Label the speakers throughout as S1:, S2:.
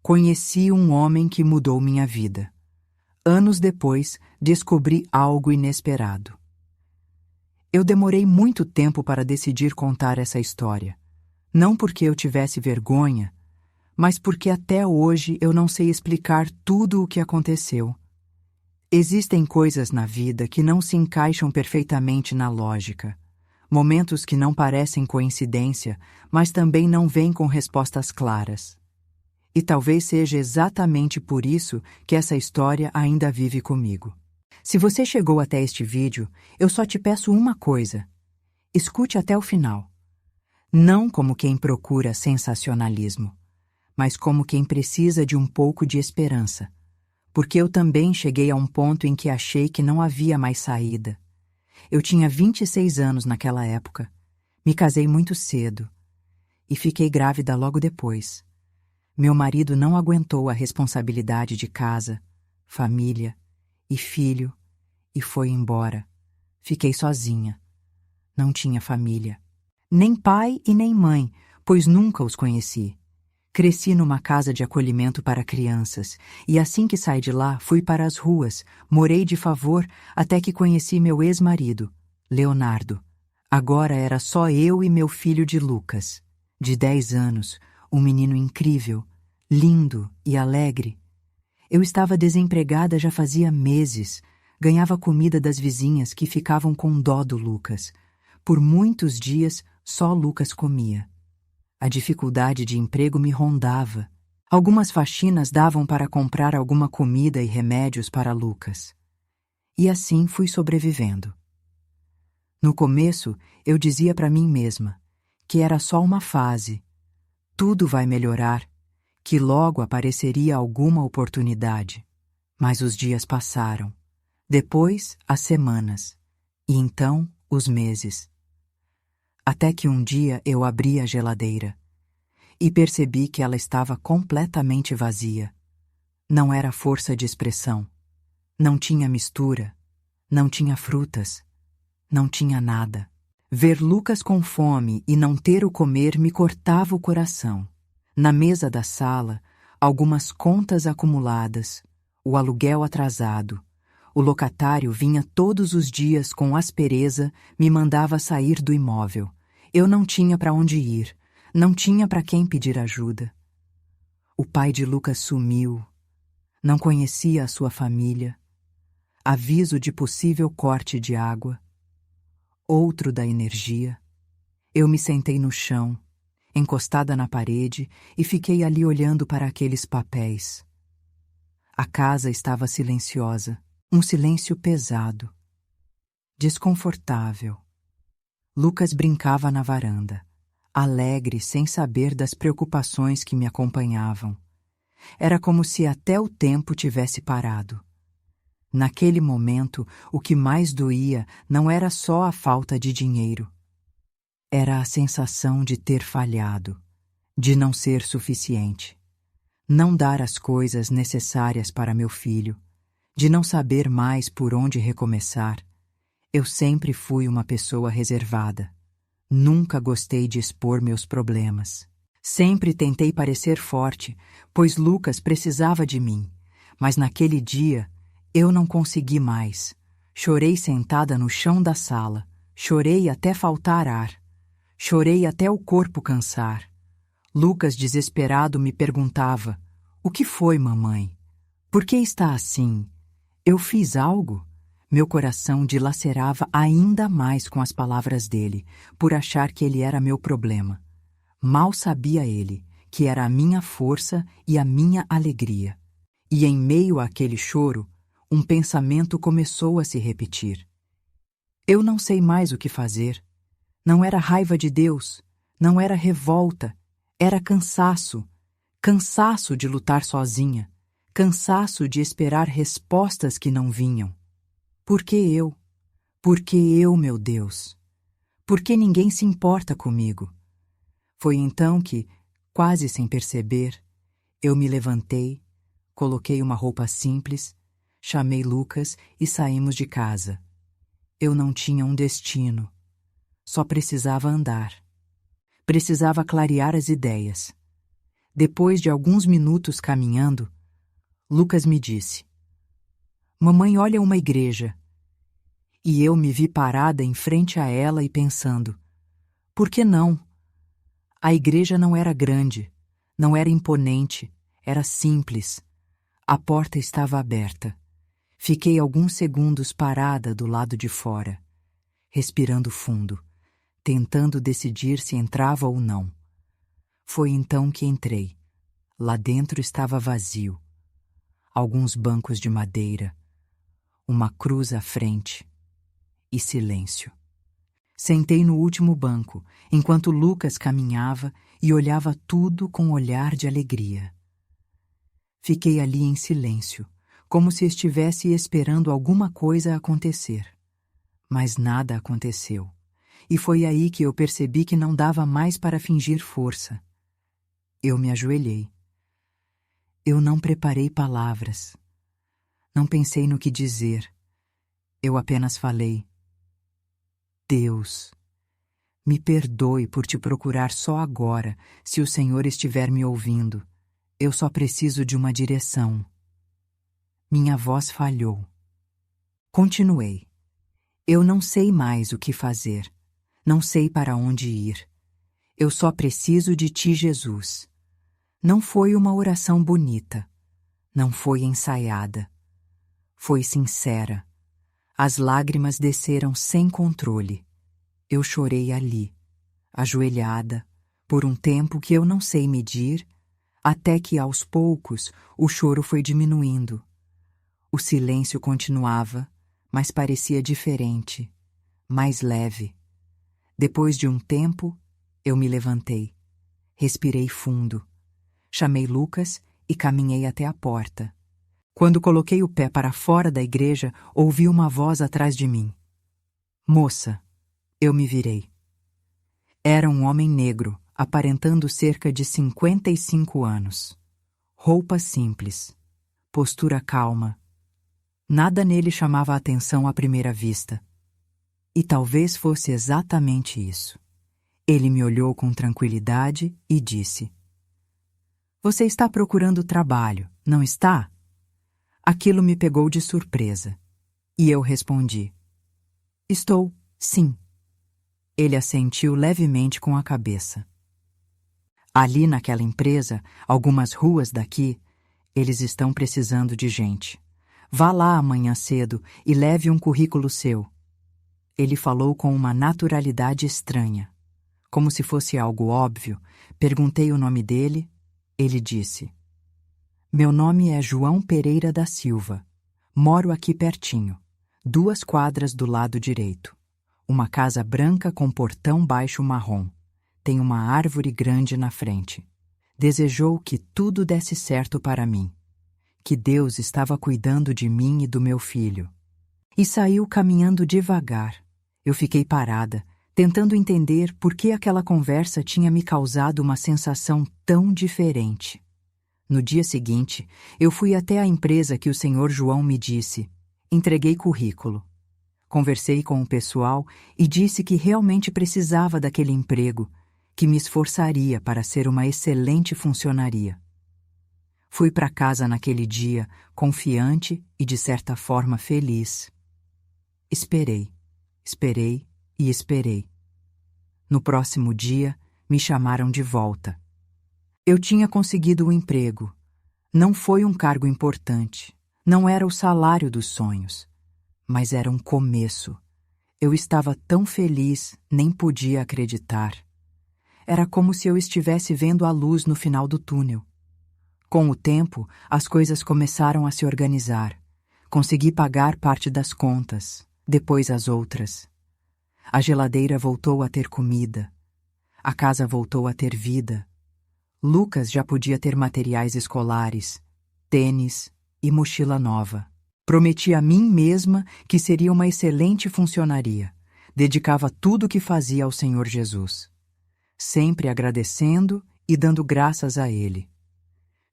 S1: conheci um homem que mudou minha vida. Anos depois, descobri algo inesperado. Eu demorei muito tempo para decidir contar essa história. Não porque eu tivesse vergonha, mas porque até hoje eu não sei explicar tudo o que aconteceu. Existem coisas na vida que não se encaixam perfeitamente na lógica. Momentos que não parecem coincidência, mas também não vêm com respostas claras. E talvez seja exatamente por isso que essa história ainda vive comigo. Se você chegou até este vídeo, eu só te peço uma coisa. Escute até o final. Não como quem procura sensacionalismo, mas como quem precisa de um pouco de esperança. Porque eu também cheguei a um ponto em que achei que não havia mais saída. Eu tinha 26 anos naquela época. Me casei muito cedo. E fiquei grávida logo depois. Meu marido não aguentou a responsabilidade de casa, família e filho e foi embora. Fiquei sozinha. Não tinha família. Nem pai e nem mãe, pois nunca os conheci. Cresci numa casa de acolhimento para crianças, e assim que saí de lá, fui para as ruas, morei de favor até que conheci meu ex-marido, Leonardo. Agora era só eu e meu filho de Lucas, de 10 anos, um menino incrível, lindo e alegre. Eu estava desempregada já fazia meses, ganhava comida das vizinhas que ficavam com dó do Lucas. Por muitos dias, só Lucas comia. A dificuldade de emprego me rondava. Algumas faxinas davam para comprar alguma comida e remédios para Lucas. E assim fui sobrevivendo. No começo, eu dizia para mim mesma que era só uma fase. Tudo vai melhorar, que logo apareceria alguma oportunidade. Mas os dias passaram. Depois, as semanas. E então, os meses. Até que um dia eu abri a geladeira e percebi que ela estava completamente vazia. Não era força de expressão. Não tinha mistura. Não tinha frutas. Não tinha nada. Ver Lucas com fome e não ter o comer me cortava o coração. Na mesa da sala, algumas contas acumuladas, o aluguel atrasado. O locatário vinha todos os dias com aspereza, me mandava sair do imóvel. Eu não tinha para onde ir, não tinha para quem pedir ajuda. O pai de Lucas sumiu, não conhecia a sua família. Aviso de possível corte de água. Outro da energia. Eu me sentei no chão, encostada na parede, e fiquei ali olhando para aqueles papéis. A casa estava silenciosa, um silêncio pesado, desconfortável. Lucas brincava na varanda, alegre sem saber das preocupações que me acompanhavam. Era como se até o tempo tivesse parado. Naquele momento, o que mais doía não era só a falta de dinheiro. Era a sensação de ter falhado, de não ser suficiente. Não dar as coisas necessárias para meu filho, de não saber mais por onde recomeçar. Eu sempre fui uma pessoa reservada. Nunca gostei de expor meus problemas. Sempre tentei parecer forte, pois Lucas precisava de mim. Mas naquele dia, eu não consegui mais. Chorei sentada no chão da sala. Chorei até faltar ar. Chorei até o corpo cansar. Lucas, desesperado, me perguntava: "O que foi, mamãe? Por que está assim? Eu fiz algo?" Meu coração dilacerava ainda mais com as palavras dele, por achar que ele era meu problema. Mal sabia ele que era a minha força e a minha alegria. E em meio àquele choro, um pensamento começou a se repetir. Eu não sei mais o que fazer. Não era raiva de Deus, não era revolta, era cansaço. Cansaço de lutar sozinha, cansaço de esperar respostas que não vinham. Por que eu? Por que eu, meu Deus? Por que ninguém se importa comigo? Foi então que, quase sem perceber, eu me levantei, coloquei uma roupa simples, chamei Lucas e saímos de casa. Eu não tinha um destino, só precisava andar. Precisava clarear as ideias. Depois de alguns minutos caminhando, Lucas me disse: "Mamãe, olha uma igreja." E eu me vi parada em frente a ela e pensando: por que não? A igreja não era grande, não era imponente, era simples. A porta estava aberta. Fiquei alguns segundos parada do lado de fora, respirando fundo, tentando decidir se entrava ou não. Foi então que entrei. Lá dentro estava vazio. Alguns bancos de madeira, uma cruz à frente e silêncio. Sentei no último banco, enquanto Lucas caminhava e olhava tudo com um olhar de alegria. Fiquei ali em silêncio, como se estivesse esperando alguma coisa acontecer. Mas nada aconteceu, e foi aí que eu percebi que não dava mais para fingir força. Eu me ajoelhei. Eu não preparei palavras. Não pensei no que dizer. Eu apenas falei: Deus, me perdoe por te procurar só agora, se o Senhor estiver me ouvindo. Eu só preciso de uma direção. Minha voz falhou. Continuei. Eu não sei mais o que fazer. Não sei para onde ir. Eu só preciso de ti, Jesus. Não foi uma oração bonita. Não foi ensaiada. Foi sincera. As lágrimas desceram sem controle. Eu chorei ali, ajoelhada, por um tempo que eu não sei medir, até que aos poucos o choro foi diminuindo. O silêncio continuava, mas parecia diferente, mais leve. Depois de um tempo, eu me levantei. Respirei fundo. Chamei Lucas e caminhei até a porta. Quando coloquei o pé para fora da igreja, ouvi uma voz atrás de mim. Moça, eu me virei. Era um homem negro, aparentando cerca de 55 anos. Roupa simples, postura calma. Nada nele chamava a atenção à primeira vista. E talvez fosse exatamente isso. Ele me olhou com tranquilidade e disse: Você está procurando trabalho, não está? Aquilo me pegou de surpresa. E eu respondi: Estou, sim. Ele assentiu levemente com a cabeça. Ali naquela empresa, algumas ruas daqui, eles estão precisando de gente. Vá lá amanhã cedo e leve um currículo seu. Ele falou com uma naturalidade estranha. Como se fosse algo óbvio, perguntei o nome dele. Ele disse: Meu nome é João Pereira da Silva. Moro aqui pertinho, 2 quadras do lado direito. Uma casa branca com portão baixo marrom. Tem uma árvore grande na frente. Desejou que tudo desse certo para mim. Que Deus estava cuidando de mim e do meu filho. E saiu caminhando devagar. Eu fiquei parada, tentando entender por que aquela conversa tinha me causado uma sensação tão diferente. No dia seguinte, eu fui até a empresa que o senhor João me disse. Entreguei currículo. Conversei com o pessoal e disse que realmente precisava daquele emprego, que me esforçaria para ser uma excelente funcionaria. Fui para casa naquele dia, confiante e de certa forma feliz. Esperei, esperei e esperei. No próximo dia, me chamaram de volta. Eu tinha conseguido o emprego. Não foi um cargo importante, não era o salário dos sonhos. Mas era um começo. Eu estava tão feliz, nem podia acreditar. Era como se eu estivesse vendo a luz no final do túnel. Com o tempo, as coisas começaram a se organizar. Consegui pagar parte das contas, depois as outras. A geladeira voltou a ter comida. A casa voltou a ter vida. Lucas já podia ter materiais escolares, tênis e mochila nova. Prometi a mim mesma que seria uma excelente funcionaria. Dedicava tudo o que fazia ao Senhor Jesus, sempre agradecendo e dando graças a Ele.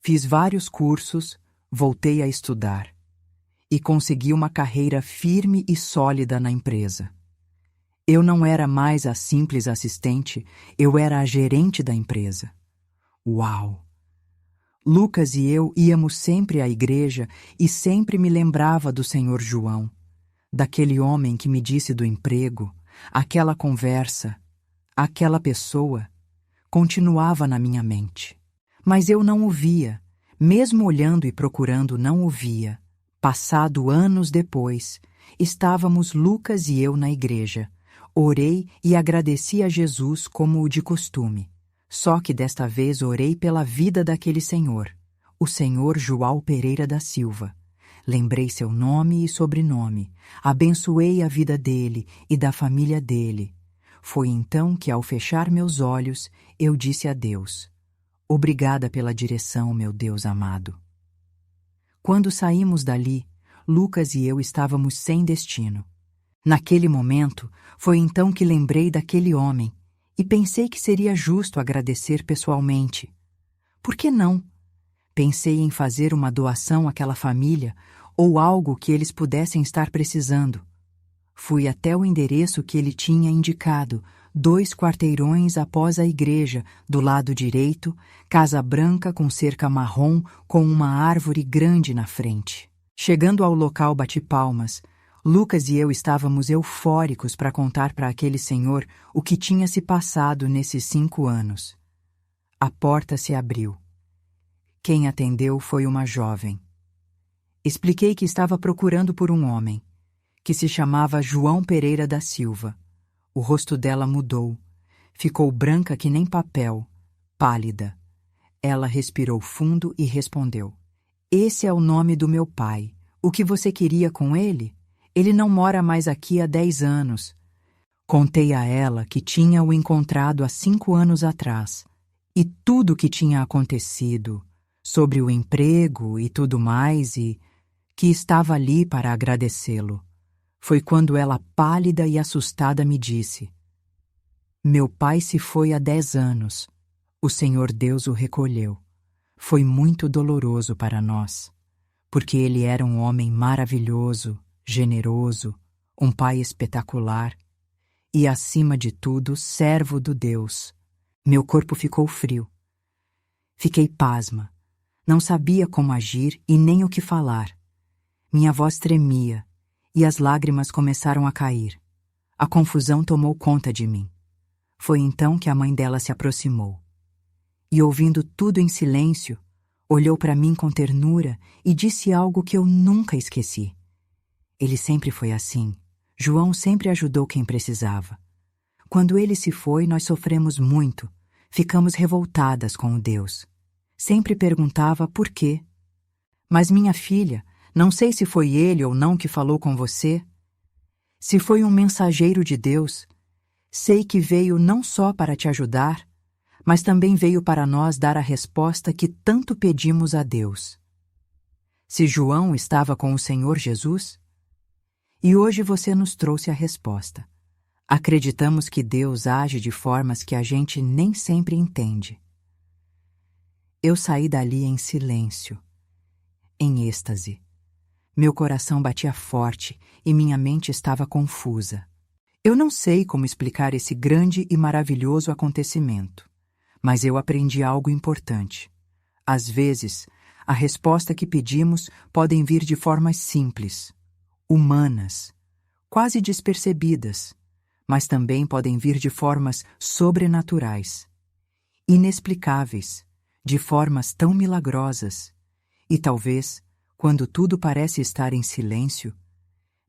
S1: Fiz vários cursos, voltei a estudar e consegui uma carreira firme e sólida na empresa. Eu não era mais a simples assistente, eu era a gerente da empresa. Uau! Lucas e eu íamos sempre à igreja e sempre me lembrava do Senhor João, daquele homem que me disse do emprego, aquela conversa, aquela pessoa, continuava na minha mente. Mas eu não o via, mesmo olhando e procurando não o via. Passado anos depois, estávamos Lucas e eu na igreja. Orei e agradeci a Jesus como o de costume. Só que desta vez orei pela vida daquele senhor, o senhor João Pereira da Silva. Lembrei seu nome e sobrenome, abençoei a vida dele e da família dele. Foi então que, ao fechar meus olhos, eu disse a Deus: obrigada pela direção, meu Deus amado. Quando saímos dali, Lucas e eu estávamos sem destino. Naquele momento, foi então que lembrei daquele homem e pensei que seria justo agradecer pessoalmente. Por que não? Pensei em fazer uma doação àquela família ou algo que eles pudessem estar precisando. Fui até o endereço que ele tinha indicado, 2 quarteirões após a igreja, do lado direito, casa branca com cerca marrom com uma árvore grande na frente. Chegando ao local bati palmas. Lucas e eu estávamos eufóricos para contar para aquele senhor o que tinha se passado nesses 5 anos. A porta se abriu. Quem atendeu foi uma jovem. Expliquei que estava procurando por um homem, que se chamava João Pereira da Silva. O rosto dela mudou. Ficou branca que nem papel, pálida. Ela respirou fundo e respondeu: esse é o nome do meu pai. O que você queria com ele? Ele não mora mais aqui há 10 anos. Contei a ela que tinha o encontrado há 5 anos atrás e tudo o que tinha acontecido, sobre o emprego e tudo mais, e que estava ali para agradecê-lo. Foi quando ela, pálida e assustada, me disse: meu pai se foi há 10 anos. O Senhor Deus o recolheu. Foi muito doloroso para nós, porque ele era um homem maravilhoso, generoso, um pai espetacular e, acima de tudo, servo do Deus. Meu corpo ficou frio. Fiquei pasma. Não sabia como agir e nem o que falar. Minha voz tremia e as lágrimas começaram a cair. A confusão tomou conta de mim. Foi então que a mãe dela se aproximou. E, ouvindo tudo em silêncio, olhou para mim com ternura e disse algo que eu nunca esqueci. Ele sempre foi assim. João sempre ajudou quem precisava. Quando ele se foi, nós sofremos muito. Ficamos revoltadas com o Deus. Sempre perguntava por quê. Mas minha filha, não sei se foi ele ou não que falou com você. Se foi um mensageiro de Deus, sei que veio não só para te ajudar, mas também veio para nós dar a resposta que tanto pedimos a Deus. Se João estava com o Senhor Jesus, e hoje você nos trouxe a resposta. Acreditamos que Deus age de formas que a gente nem sempre entende. Eu saí dali em silêncio, em êxtase. Meu coração batia forte e minha mente estava confusa. Eu não sei como explicar esse grande e maravilhoso acontecimento, mas eu aprendi algo importante. Às vezes, a resposta que pedimos podem vir de formas simples, humanas, quase despercebidas, mas também podem vir de formas sobrenaturais, inexplicáveis, de formas tão milagrosas. E talvez, quando tudo parece estar em silêncio,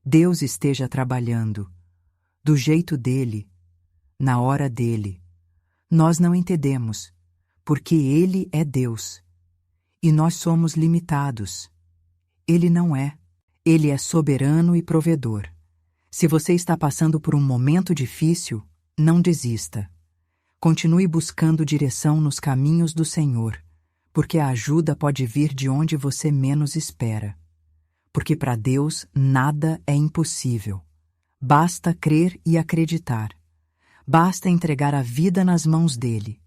S1: Deus esteja trabalhando, do jeito dele, na hora dele. Nós não entendemos, porque Ele é Deus, e nós somos limitados. Ele não é. Ele é soberano e provedor. Se você está passando por um momento difícil, não desista. Continue buscando direção nos caminhos do Senhor, porque a ajuda pode vir de onde você menos espera. Porque para Deus nada é impossível. Basta crer e acreditar. Basta entregar a vida nas mãos dele,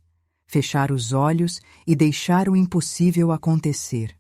S1: fechar os olhos e deixar o impossível acontecer.